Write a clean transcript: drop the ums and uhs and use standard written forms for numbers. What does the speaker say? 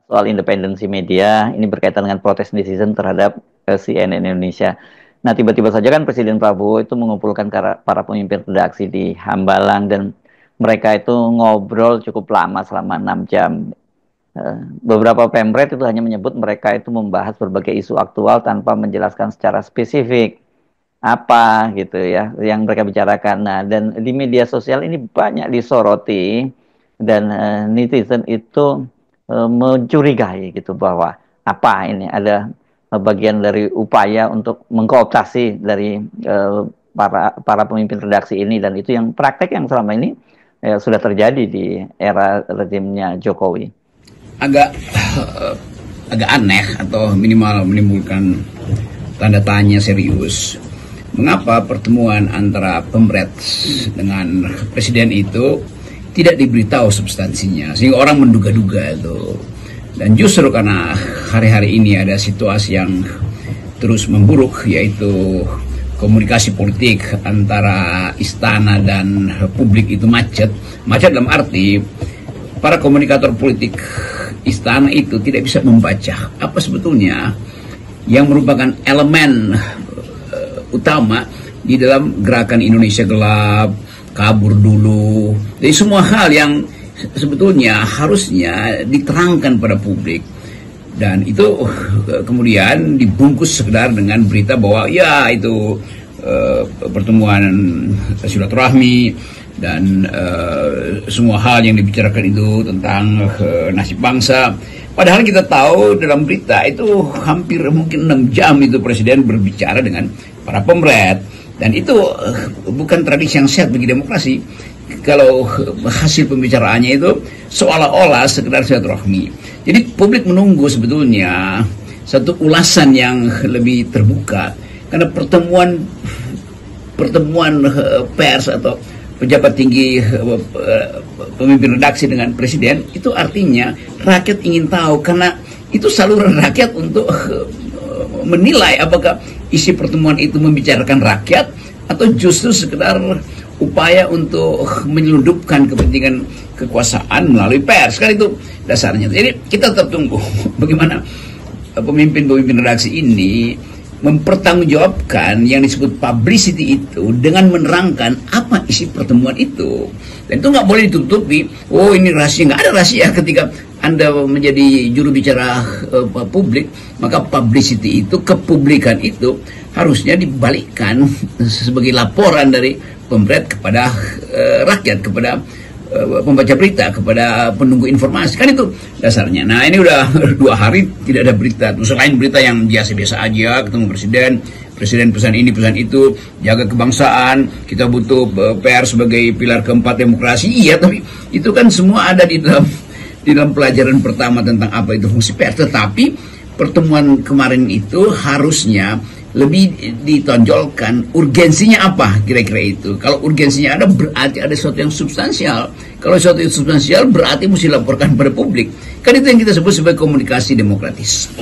soal independensi media, ini berkaitan dengan protes netizen terhadap CNN Indonesia. Nah, tiba-tiba saja kan Presiden Prabowo itu mengumpulkan para pemimpin redaksi di Hambalang dan mereka itu ngobrol cukup lama selama 6 jam. Beberapa pemret itu hanya menyebut mereka itu membahas berbagai isu aktual tanpa menjelaskan secara spesifik apa gitu ya yang mereka bicarakan. Nah, dan di media sosial ini banyak disoroti dan netizen itu mencurigai gitu bahwa apa ini ada bagian dari upaya untuk mengkooptasi dari para pemimpin redaksi ini, dan itu yang praktek yang selama ini sudah terjadi di era rezimnya Jokowi. Agak aneh atau minimal menimbulkan tanda tanya serius. Mengapa pertemuan antara pemret dengan presiden itu tidak diberitahu substansinya, sehingga orang menduga-duga itu. Dan justru karena hari-hari ini ada situasi yang terus memburuk, yaitu komunikasi politik antara istana dan publik itu macet. Macet dalam arti para komunikator politik istana itu tidak bisa membaca apa sebetulnya yang merupakan elemen utama di dalam gerakan Indonesia Gelap, kabur dulu. Jadi semua hal yang sebetulnya harusnya diterangkan pada publik, dan itu kemudian dibungkus sekedar dengan berita bahwa ya itu pertemuan silaturahmi dan semua hal yang dibicarakan itu tentang nasib bangsa. Padahal kita tahu dalam berita itu hampir mungkin 6 jam itu presiden berbicara dengan para pemret, dan itu bukan tradisi yang sehat bagi demokrasi. Kalau hasil pembicaraannya itu seolah-olah sekedar silaturahmi. Jadi publik menunggu sebetulnya satu ulasan yang lebih terbuka, karena pertemuan pers atau pejabat tinggi pemimpin redaksi dengan presiden itu artinya rakyat ingin tahu, karena itu saluran rakyat untuk menilai apakah isi pertemuan itu membicarakan rakyat atau justru sekedar upaya untuk menyelundupkan kepentingan kekuasaan melalui pers. Kan itu dasarnya. Jadi kita tetap tunggu bagaimana pemimpin-pemimpin redaksi ini mempertanggungjawabkan yang disebut publicity itu dengan menerangkan apa isi pertemuan itu. Dan itu nggak boleh ditutupi. Oh, ini rahasia. Nggak ada rahasia ketika Anda menjadi juru bicara publik, maka publicity itu, kepublikan itu harusnya dibalikkan sebagai laporan dari pemret kepada rakyat, kepada pembaca berita, kepada penunggu informasi. Kan itu dasarnya. Nah, ini udah 2 hari tidak ada berita. Selain berita yang biasa-biasa aja, ketemu presiden pesan ini, pesan itu, jaga kebangsaan, kita butuh pers sebagai pilar keempat demokrasi. Iya, tapi itu kan semua ada di dalam pelajaran pertama tentang apa itu fungsi pers. Tetapi pertemuan kemarin itu harusnya lebih ditonjolkan urgensinya apa kira-kira itu. Kalau urgensinya ada, berarti ada sesuatu yang substansial. Kalau sesuatu yang substansial berarti mesti dilaporkan pada publik. Kan itu yang kita sebut sebagai komunikasi demokratis.